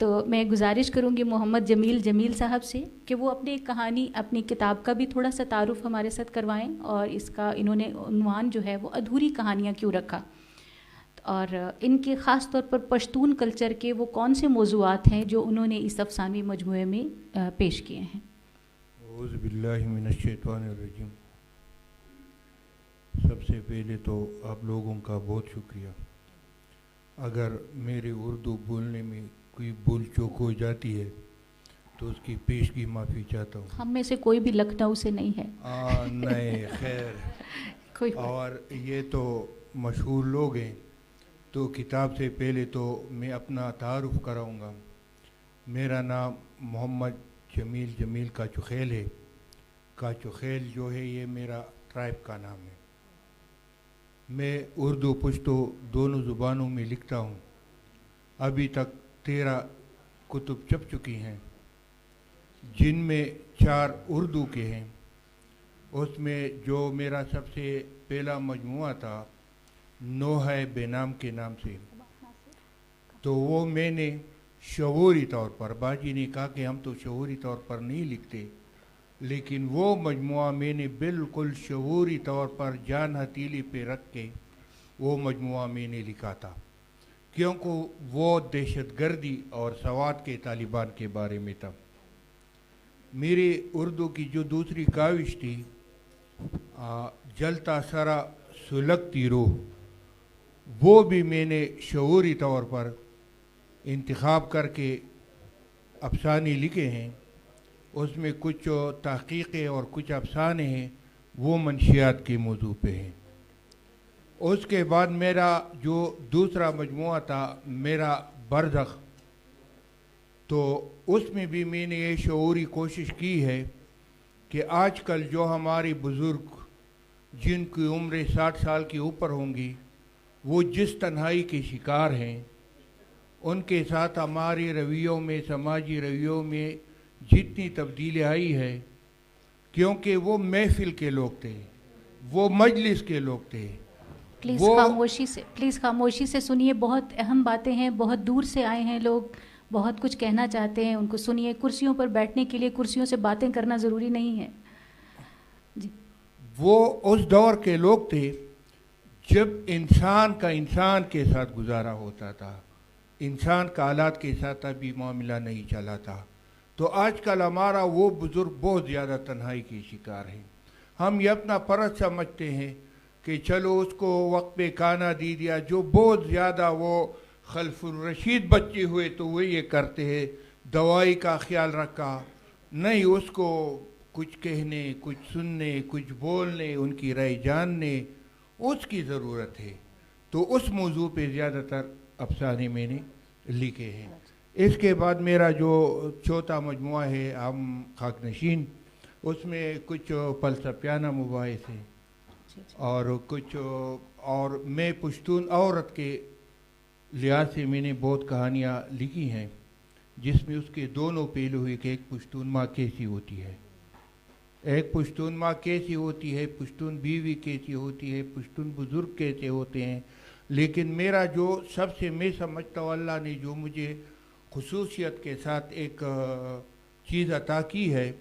تو میں گزارش کروں گی محمد جمیل صاحب سے کہ وہ اپنی کہانی اپنی کتاب کا بھی تھوڑا سا تعارف ہمارے ساتھ کروائیں، اور اس کا انہوں نے عنوان جو ہے وہ ادھوری کہانیاں کیوں رکھا، اور ان کے خاص طور پر پشتون کلچر کے وہ کون سے موضوعات ہیں جو انہوں نے اس افسانوی مجموعے میں پیش کیے ہیں۔ اعوذ باللہ من الشیطان الرجیم۔ سب سے پہلے تو آپ لوگوں کا بہت شکریہ۔ اگر میرے اردو بولنے میں کوئی بھول چوک ہو جاتی ہے تو اس کی پیشگی معافی چاہتا ہوں۔ ہم میں سے کوئی بھی لکھنؤ سے نہیں ہے۔ نہیں خیر، کوئی اور یہ تو مشہور لوگ ہیں، تو کتاب سے پہلے تو میں اپنا تعارف کراؤں گا۔ میرا نام محمد جمیل کاچوخیل ہے۔ کاچوخیل جو ہے یہ میرا ٹرائب کا نام ہے۔ میں اردو پشتو دونوں زبانوں میں لکھتا ہوں۔ ابھی تک 13 کتب چھپ چکی ہیں، جن میں 4 اردو کے ہیں۔ اس میں جو میرا سب سے پہلا مجموعہ تھا نوحہ بے نام کے نام سے، تو وہ میں نے شعوری طور پر، باجی نے کہا کہ ہم تو شعوری طور پر نہیں لکھتے، لیکن وہ مجموعہ میں نے بالکل شعوری طور پر جان ہتھیلی پہ رکھ کے وہ مجموعہ میں نے لکھا تھا، کیونکہ وہ دہشت گردی اور سوات کے طالبان کے بارے میں تھا۔ میری اردو کی جو دوسری کاوش تھی جلتا سرا سلگتی روح، وہ بھی میں نے شعوری طور پر انتخاب کر کے افسانے لکھے ہیں۔ اس میں کچھ تحقیقیں اور کچھ افسانے ہیں، وہ منشیات کے موضوع پہ ہیں۔ اس کے بعد میرا جو دوسرا مجموعہ تھا میرا برزخ، تو اس میں بھی میں نے یہ شعوری کوشش کی ہے کہ آج کل جو ہمارے بزرگ جن کی عمریں 60 سال کے اوپر ہوں گی، وہ جس تنہائی کے شکار ہیں، ان کے ساتھ ہمارے رویوں میں، سماجی رویوں میں جتنی تبدیلی آئی ہے، کیونکہ وہ محفل کے لوگ تھے، وہ مجلس کے لوگ تھے۔ پلیز خاموشی سے سنیے، بہت اہم باتیں ہیں، بہت دور سے آئے ہیں لوگ، بہت کچھ کہنا چاہتے ہیں، ان کو سنیے۔ کرسیوں پر بیٹھنے کے لیے کرسیوں سے باتیں کرنا ضروری نہیں ہے۔ جی، وہ اس دور کے لوگ تھے جب انسان کا انسان کے ساتھ گزارا ہوتا تھا، انسان کا آلات کے ساتھ ابھی معاملہ نہیں چلا تھا۔ تو آج کل ہمارا وہ بزرگ بہت زیادہ تنہائی کے شکار ہیں۔ ہم یہ اپنا فرض سمجھتے ہیں کہ چلو اس کو وقت پہ کھانا دی دیا، جو بہت زیادہ وہ خلف الرشید بچے ہوئے تو وہ یہ کرتے ہیں، دوائی کا خیال رکھا نہیں، اس کو کچھ کہنے، کچھ سننے، کچھ بولنے، ان کی رائے جاننے اس کی ضرورت ہے۔ تو اس موضوع پہ زیادہ تر افسانے میں نے لکھے ہیں۔ اس کے بعد میرا جو چوتھا مجموعہ ہے ہم خاک نشین، اس میں کچھ فلسفیانہ مباحث ہیں اور کچھ اور میں پشتون عورت کے لحاظ سے میں نے بہت کہانیاں لکھی ہیں، جس میں اس کے دونوں پہلو ہیں کہ ایک پشتون ماں کیسی ہوتی ہے، ایک پشتون ماں کیسی ہوتی ہے، پشتون بیوی کیسی ہوتی ہے، پشتون بزرگ کیسے ہوتے ہیں۔ لیکن میرا جو سب سے میں سمجھتا ہوں اللہ نے جو مجھے خصوصیت کے ساتھ ایک چیز عطا کی ہے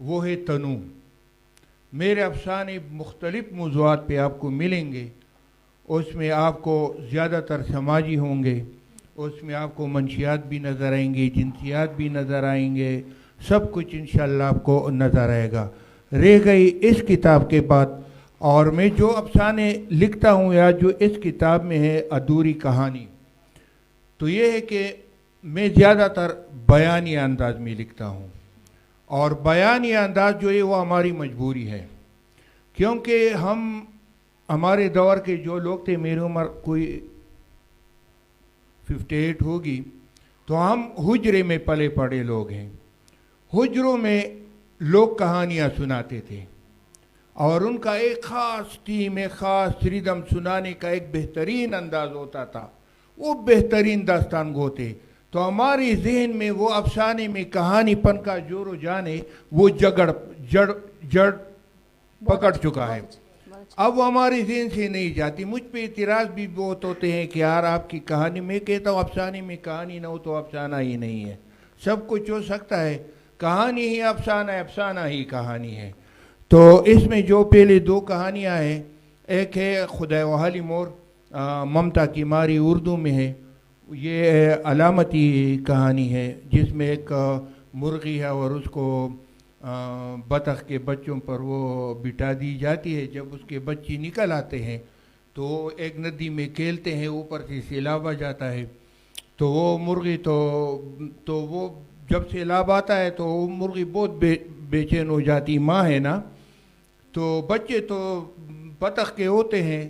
وہ ہے تنوع۔ میرے افسانے مختلف موضوعات پہ آپ کو ملیں گے، اس میں آپ کو زیادہ تر سماجی ہوں گے، اس میں آپ کو منشیات بھی نظر آئیں گے، جنسیات بھی نظر آئیں گے، سب کچھ انشاءاللہ آپ کو نظر آئے گا۔ رہ گئی اس کتاب کے بعد، اور میں جو افسانے لکھتا ہوں یا جو اس کتاب میں ہے ادھوری کہانی، تو یہ ہے کہ میں زیادہ تر بیانی انداز میں لکھتا ہوں، اور بیانی انداز جو ہے وہ ہماری مجبوری ہے، کیونکہ ہمارے دور کے جو لوگ تھے، میری عمر کوئی 58 ہوگی، تو ہم حجرے میں پلے پڑے لوگ ہیں۔ حجروں میں لوگ کہانیاں سناتے تھے، اور ان کا ایک خاص ٹیم، ایک خاص ریدم سنانے کا ایک بہترین انداز ہوتا تھا، وہ بہترین داستان گو تھے۔ تو ہماری ذہن میں وہ افسانے میں کہانی پن کا جور و جان ہے، وہ جڑ پکڑ چکا ہے۔ اب وہ ہمارے ذہن سے نہیں جاتی. مجھ پہ اعتراض بھی بہت ہوتے ہیں کہ یار آپ کی کہانی, میں کہتا ہوں افسانے میں کہانی نہ ہو تو افسانہ ہی نہیں ہے. سب کچھ ہو سکتا ہے, کہانی ہی افسانہ ہے, افسانہ ہی کہانی ہے. تو اس میں جو پہلے دو کہانیاں ہیں, ایک ہے خدای وحالی مور ممتا کی ماری, اردو میں ہے. یہ علامتی کہانی ہے جس میں ایک مرغی ہے اور اس کو بطخ کے بچوں پر وہ بٹا دی جاتی ہے. جب اس کے بچے نکل آتے ہیں تو ایک ندی میں کھیلتے ہیں, اوپر سے سیلاب آ جاتا ہے. تو وہ مرغی تو وہ جب سیلاب آتا ہے تو وہ مرغی بہت بے چین ہو جاتی, ماں ہے نا, تو بچے تو بطخ کے ہوتے ہیں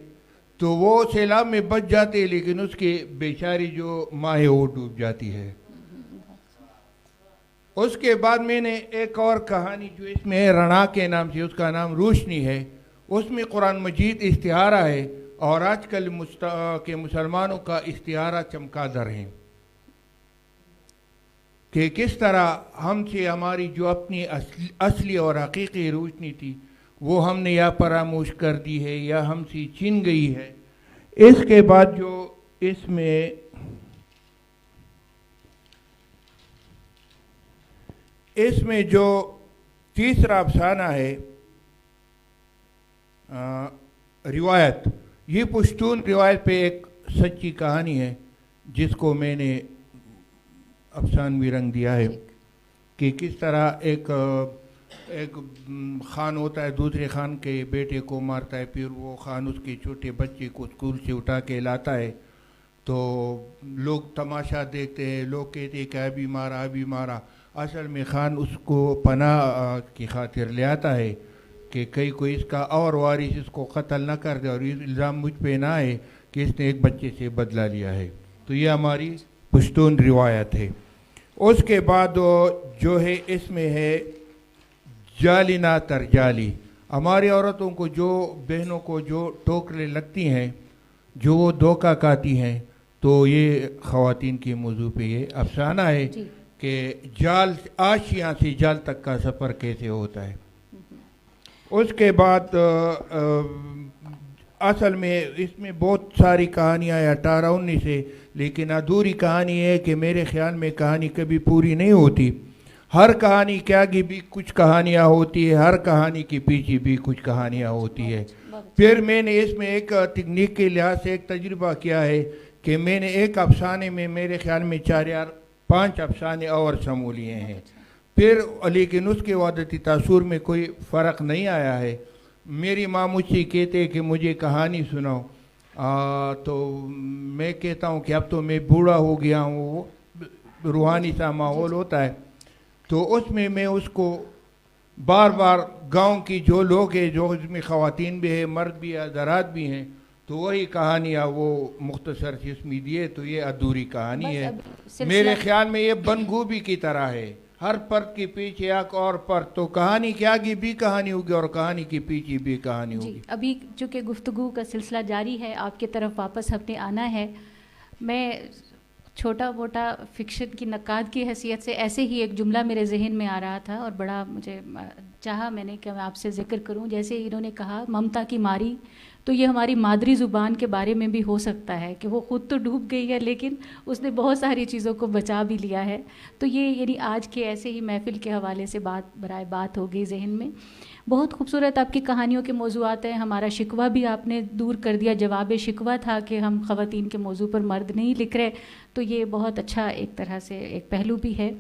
تو وہ سیلاب میں بچ جاتے ہیں, لیکن اس کی بیچاری جو ماں ہے وہ ڈوب جاتی ہے. اس کے بعد میں نے ایک اور کہانی جو اس میں رنا کے نام سے, اس کا نام روشنی ہے. اس میں قرآن مجید استعارہ ہے اور آج کل کے مسلمانوں کا استعارہ چمکادر ہے کہ کس طرح ہم سے ہماری جو اپنی اصلی اور حقیقی روشنی تھی وہ ہم نے یا فراموش کر دی ہے یا ہم سے چھن گئی ہے. اس کے بعد جو اس میں جو تیسرا افسانہ ہے روایت, یہ پشتون روایت پہ ایک سچی کہانی ہے جس کو میں نے افسانوی رنگ دیا ہے کہ کس طرح ایک خان ہوتا ہے, دوسرے خان کے بیٹے کو مارتا ہے, پھر وہ خان اس کے چھوٹے بچے کو اسکول سے اٹھا کے لاتا ہے. تو لوگ تماشا دیکھتے ہیں, لوگ کہتے ہیں کہ ابھی مارا ابھی مارا. اصل میں خان اس کو پناہ کی خاطر لے آتا ہے کہ کہیں کوئی اس کا اور وارث اس کو قتل نہ کر دے اور یہ الزام مجھ پہ نہ آئے کہ اس نے ایک بچے سے بدلہ لیا ہے. تو یہ ہماری پشتون روایت ہے. اس کے بعد جو ہے اس میں ہے جالی نہ ترجالی. ہماری عورتوں کو, جو بہنوں کو جو ٹوکرے لگتی ہیں, جو وہ دھوکہ کھاتی ہیں, تو یہ خواتین کے موضوع پہ یہ افسانہ ہے کہ جال آشیاں سے جال تک کا سفر کیسے ہوتا ہے. اس کے بعد اصل میں اس میں بہت ساری کہانیاں ہیں, 18-19 ہے, لیکن ادھوری کہانی ہے کہ میرے خیال میں کہانی کبھی پوری نہیں ہوتی. ہر کہانی کے آگے بھی کچھ کہانیاں ہوتی ہے, ہر کہانی کے پیچھے بھی کچھ کہانیاں ہوتی ہے. پھر میں نے اس میں ایک تکنیک کے لحاظ سے ایک تجربہ کیا ہے کہ میں نے ایک افسانے میں میرے خیال میں 4 یا 5 افسانے اور سمو لیے ہیں. پھر لیکن اس کے وحدتی تاثر میں کوئی فرق نہیں آیا ہے. میری ماں مجھ سے کہتے کہ مجھے کہانی سناؤ, تو میں کہتا ہوں کہ اب تو میں بوڑھا ہو گیا ہوں, وہ روحانی سا ماحول ہوتا ہے. تو اس میں اس کو بار بار گاؤں کی جو لوگ ہیں, جو اس میں خواتین بھی ہیں, مرد بھی ہیں, حضرات بھی ہیں, تو وہی کہانیاں وہ مختصر سی اس میں دیے. تو یہ ادھوری کہانی ہے. میرے خیال میں یہ بند گوبھی کی طرح ہے, ہر پرت کے پیچھے ایک اور پرت. تو کہانی کے آگے بھی کہانی ہوگی اور کہانی کے پیچھے بھی کہانی ہوگی. ابھی چونکہ گفتگو کا سلسلہ جاری ہے, آپ کی طرف واپس ہم نے آنا ہے. میں چھوٹا موٹا فکشن کی نقاد کی حیثیت سے ایسے ہی ایک جملہ میرے ذہن میں آ رہا تھا اور بڑا مجھے چاہا میں نے کہ میں آپ سے ذکر کروں. جیسے انہوں نے کہا ممتا کی ماری, تو یہ ہماری مادری زبان کے بارے میں بھی ہو سکتا ہے کہ وہ خود تو ڈوب گئی ہے لیکن اس نے بہت ساری چیزوں کو بچا بھی لیا ہے. تو یہ یعنی آج کے ایسے ہی محفل کے حوالے سے برائے بات ہو گئی ذہن میں. بہت خوبصورت آپ کی کہانیوں کے موضوعات ہیں. ہمارا شکوہ بھی آپ نے دور کر دیا, جواب شکوہ تھا کہ ہم خواتین کے موضوع پر مرد نہیں لکھ رہے, تو یہ بہت اچھا ایک طرح سے ایک پہلو بھی ہے.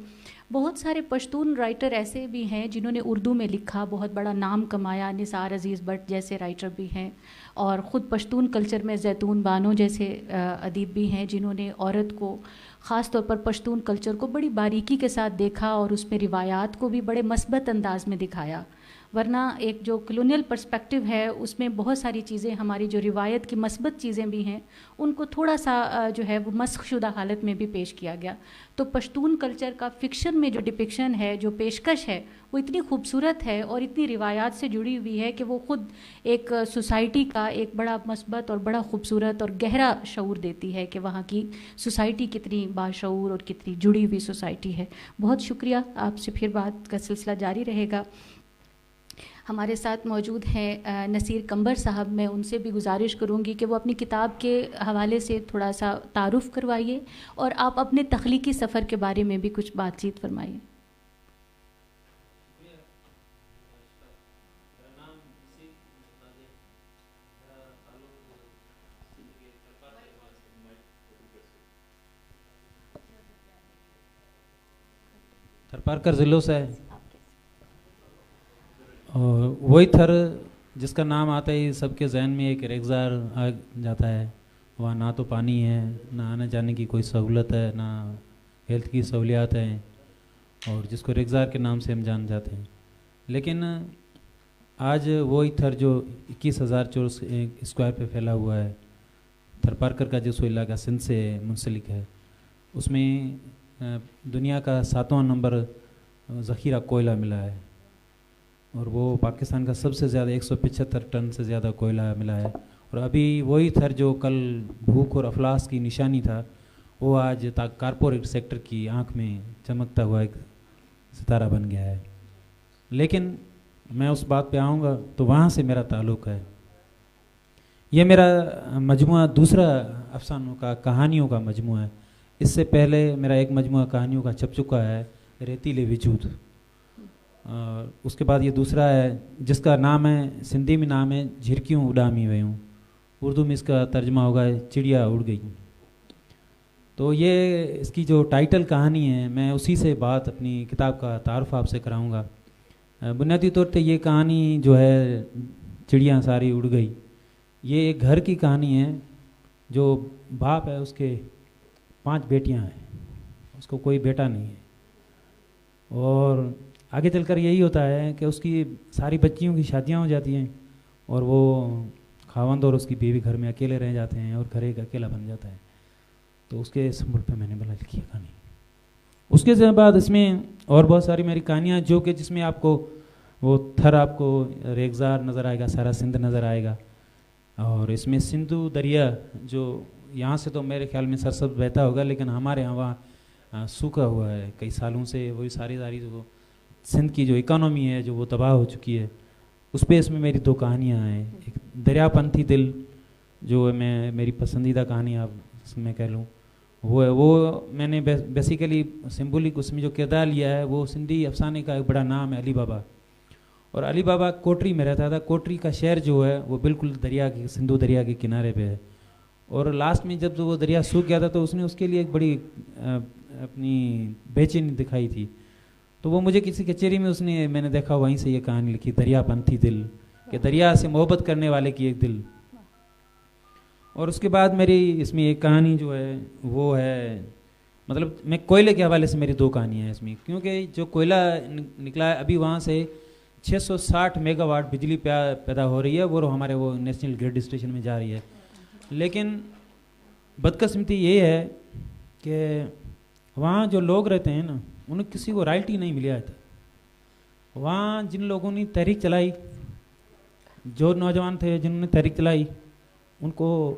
بہت سارے پشتون رائٹر ایسے بھی ہیں جنہوں نے اردو میں لکھا, بہت بڑا نام کمایا. نثار عزیز بٹ جیسے رائٹر بھی ہیں, اور خود پشتون کلچر میں زیتون بانو جیسے ادیب بھی ہیں جنہوں نے عورت کو, خاص طور پر پشتون کلچر کو بڑی باریکی کے ساتھ دیکھا اور اس میں روایات کو بھی بڑے مثبت انداز میں دکھایا. ورنہ ایک جو کلونیل پرسپیکٹیو ہے اس میں بہت ساری چیزیں, ہماری جو روایت کی مثبت چیزیں بھی ہیں, ان کو تھوڑا سا جو ہے وہ مسخ شدہ حالت میں بھی پیش کیا گیا. تو پشتون کلچر کا فکشن میں جو ڈپکشن ہے, جو پیشکش ہے, وہ اتنی خوبصورت ہے اور اتنی روایات سے جڑی ہوئی ہے کہ وہ خود ایک سوسائٹی کا ایک بڑا مثبت اور بڑا خوبصورت اور گہرا شعور دیتی ہے کہ وہاں کی سوسائٹی کتنی باشعور اور کتنی جڑی ہوئی سوسائٹی ہے. بہت شکریہ. آپ سے پھر بات کا سلسلہ جاری رہے گا. ہمارے ساتھ موجود ہیں نصیر قمبر صاحب. میں ان سے بھی گزارش کروں گی کہ وہ اپنی کتاب کے حوالے سے تھوڑا سا تعارف کروائیے اور آپ اپنے تخلیقی سفر کے بارے میں بھی کچھ بات چیت فرمائیے. تھرپارکر ضلعوں سے ہے اور وہی تھر جس کا نام آتا ہے سب کے ذہن میں ایک ریگزار آ جاتا ہے. وہاں نہ تو پانی ہے، نہ آنے جانے کی کوئی سہولت ہے، نہ ہیلتھ کی سہولیات ہیں، اور جس کو ریگزار کے نام سے ہم جان جاتے ہیں. لیکن آج وہی تھر جو 21,000 چورس اسکوائر پہ پھیلا ہوا ہے، تھرپارکر کا جو سو علاقہ سندھ سے منسلک ہے، اس میں دنیا کا 7واں نمبر ذخیرہ کوئلہ ملا ہے، اور وہ پاکستان کا سب سے زیادہ 175 ٹن سے زیادہ کوئلہ ملا ہے. اور ابھی وہی تھر جو کل بھوک اور افلاس کی نشانی تھا، وہ آج کارپوریٹ سیکٹر کی آنکھ میں چمکتا ہوا ایک ستارہ بن گیا ہے. لیکن میں اس بات پہ آؤں گا تو وہاں سے میرا تعلق ہے. یہ میرا مجموعہ دوسرا افسانوں کا، کہانیوں کا مجموعہ ہے. اس سے پہلے میرا ایک مجموعہ کہانیوں کا چھپ چکا ہے، ریتیلے وجود. اس کے بعد یہ دوسرا ہے جس کا نام ہے، سندھی میں نام ہے جھرکیوں اڈامی ویوں، اردو میں اس کا ترجمہ ہوگا چڑیا اڑ گئی. تو یہ اس کی جو ٹائٹل کہانی ہے، میں اسی سے بات اپنی کتاب کا تعارف آپ سے کراؤں گا. بنیادی طور پہ یہ کہانی جو ہے چڑیاں ساری اڑ گئی، یہ ایک گھر کی کہانی ہے. جو باپ ہے اس کے 5 بیٹیاں ہیں، اس کو کوئی بیٹا نہیں ہے، اور آگے چل کر یہی ہوتا ہے کہ اس کی ساری بچیوں کی شادیاں ہو جاتی ہیں، اور وہ خاوند اور اس کی بیوی گھر میں اکیلے رہ جاتے ہیں، اور گھر ایک اکیلا بن جاتا ہے. تو اس کے سمبل پہ میں نے بنا لکھی ہے کہانی. اس کے بعد اس میں اور بہت ساری میری کہانیاں جو کہ جس میں آپ کو وہ تھر آپ کو ریگزار نظر آئے گا، سارا سندھ نظر آئے گا. اور اس میں سندھو دریا جو یہاں سے تو میرے خیال میں سرسبز بہتا ہوگا، لیکن ہمارے یہاں وہاں سوکھا ہوا ہے کئی سالوں سے. وہی ساری جو سندھ کی جو اکانومی ہے جو وہ تباہ ہو چکی ہے، اس پہ اس میں میری 2 کہانیاں ہیں. ایک دریا پنتھی دل جو میں میری پسندیدہ کہانی آپ اس میں کہہ لوں، وہ میں نے بیسیکلی سمبولک اس میں جو کردار لیا ہے وہ سندھی افسانے کا ایک بڑا نام ہے علی بابا. اور علی بابا کوٹری میں رہتا تھا. کوٹری کا شہر جو ہے وہ بالکل دریا کے، سندھو دریا کے کنارے پہ ہے. اور لاسٹ میں جب وہ دریا سوکھ گیا تھا تو اس نے اس کے لیے ایک بڑی اپنی بے چینی دکھائی تھی. تو وہ مجھے کسی کچہری میں میں نے دیکھا، وہیں سے یہ کہانی لکھی، دریا پنتھی دل، کہ دریا سے محبت کرنے والے کی ایک دل. اور اس کے بعد میری اس میں ایک کہانی جو ہے وہ ہے، مطلب میں کوئلے کے حوالے سے میری 2 کہانیاں ہیں اس میں، کیونکہ جو کوئلہ نکلا ہے ابھی وہاں سے 660 میگا واٹ بجلی پیدا ہو رہی ہے، وہ ہمارے وہ نیشنل گریڈ اسٹیشن میں جا رہی ہے. لیکن بدقسمتی یہ ہے کہ وہاں جو لوگ رہتے ہیں نا، انہیں کسی کو رائلٹی نہیں ملا تھا. وہاں جن لوگوں نے تحریک چلائی، جو نوجوان تھے جنہوں نے تحریک چلائی، ان کو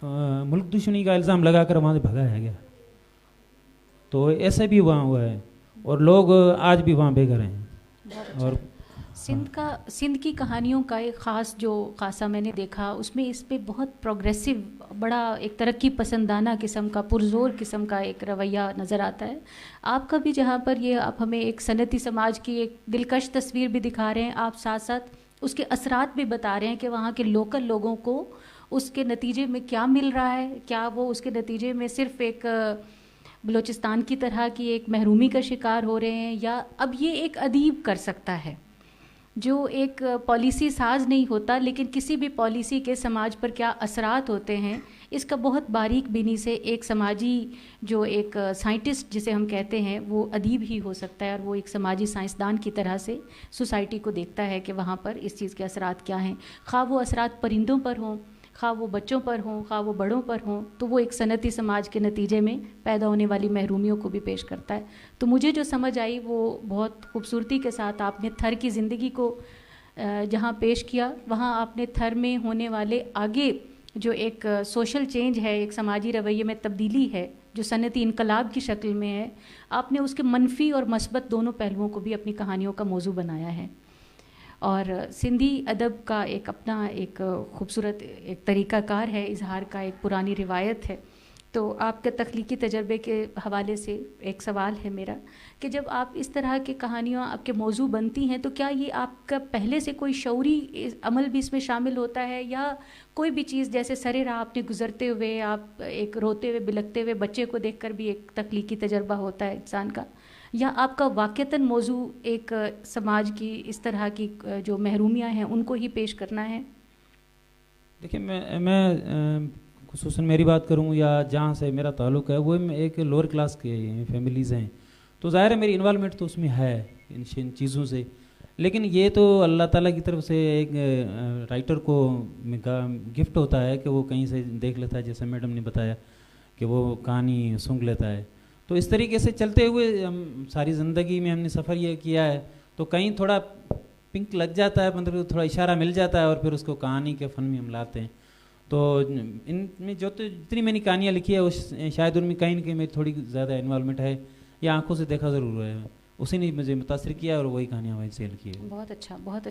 ملک دشمنی کا الزام لگا کر وہاں سے بھگایا گیا. تو ایسے بھی وہاں ہوا ہے، اور لوگ آج بھی وہاں بے گھر ہیں. اور سندھ کی کہانیوں کا ایک خاص جو خاصہ میں نے دیکھا، اس میں اس پہ بہت پروگریسو، بڑا ایک ترقی پسندانہ قسم کا، پرزور قسم کا ایک رویہ نظر آتا ہے. آپ کا بھی جہاں پر یہ آپ ہمیں ایک صنعتی سماج کی ایک دلکش تصویر بھی دکھا رہے ہیں، آپ ساتھ ساتھ اس کے اثرات بھی بتا رہے ہیں کہ وہاں کے لوکل لوگوں کو اس کے نتیجے میں کیا مل رہا ہے. کیا وہ اس کے نتیجے میں صرف ایک بلوچستان کی طرح کی ایک محرومی کا شکار ہو رہے ہیں، یا اب یہ ایک ادیب کر سکتا ہے جو ایک پالیسی ساز نہیں ہوتا، لیکن کسی بھی پالیسی کے سماج پر کیا اثرات ہوتے ہیں اس کا بہت باریک بینی سے ایک سماجی جو ایک سائنٹسٹ جسے ہم کہتے ہیں وہ ادیب ہی ہو سکتا ہے، اور وہ ایک سماجی سائنسدان کی طرح سے سوسائٹی کو دیکھتا ہے کہ وہاں پر اس چیز کے اثرات کیا ہیں. خواہ وہ اثرات پرندوں پر ہوں، خواہ وہ بچوں پر ہوں، خواہ وہ بڑوں پر ہوں، تو وہ ایک صنعتی سماج کے نتیجے میں پیدا ہونے والی محرومیوں کو بھی پیش کرتا ہے. تو مجھے جو سمجھ آئی وہ بہت خوبصورتی کے ساتھ آپ نے تھر کی زندگی کو جہاں پیش کیا، وہاں آپ نے تھر میں ہونے والے آگے جو ایک سوشل چینج ہے، ایک سماجی رویے میں تبدیلی ہے جو صنعتی انقلاب کی شکل میں ہے، آپ نے اس کے منفی اور مثبت دونوں پہلوؤں کو بھی اپنی کہانیوں کا موضوع بنایا ہے. اور سندھی ادب کا ایک اپنا ایک خوبصورت ایک طریقہ کار ہے اظہار کا، ایک پرانی روایت ہے. تو آپ کے تخلیقی تجربے کے حوالے سے ایک سوال ہے میرا کہ جب آپ اس طرح کی کہانیاں آپ کے موضوع بنتی ہیں تو کیا یہ آپ کا پہلے سے کوئی شعوری عمل بھی اس میں شامل ہوتا ہے، یا کوئی بھی چیز جیسے سرے راہ آپ نے گزرتے ہوئے آپ ایک روتے ہوئے بلکتے ہوئے بچے کو دیکھ کر بھی ایک تخلیقی تجربہ ہوتا ہے انسان کا، یا آپ کا واقعتاً موضوع ایک سماج کی اس طرح کی جو محرومیاں ہیں ان کو ہی پیش کرنا ہے؟ دیکھیں میں خصوصاً میری بات کروں یا جہاں سے میرا تعلق ہے وہ ایک لوور کلاس کے فیملیز ہیں، تو ظاہر ہے میری انوالومنٹ تو اس میں ہے ان چیزوں سے، لیکن یہ تو اللہ تعالیٰ کی طرف سے ایک رائٹر کو گفٹ ہوتا ہے کہ وہ کہیں سے دیکھ لیتا ہے، جیسے میڈم نے بتایا کہ وہ کہانی سنگ لیتا ہے. تو اس طریقے سے چلتے ہوئے ساری زندگی میں ہم نے سفر یہ کیا ہے، تو کہیں تھوڑا پنک لگ جاتا ہے، مطلب تھوڑا اشارہ مل جاتا ہے اور پھر اس کو کہانی کے فن میں ہم لاتے ہیں. تو ان میں جتنی میں نے کہانیاں لکھی ہے شاید ان میں کہیں نہ کہیں میری تھوڑی زیادہ انوالومنٹ ہے، یا آنکھوں سے دیکھا ضرور ہے، اسی نے مجھے متاثر کیا اور وہی کہانیاں وہیں سے لکھی ہے. بہت اچھا، بہت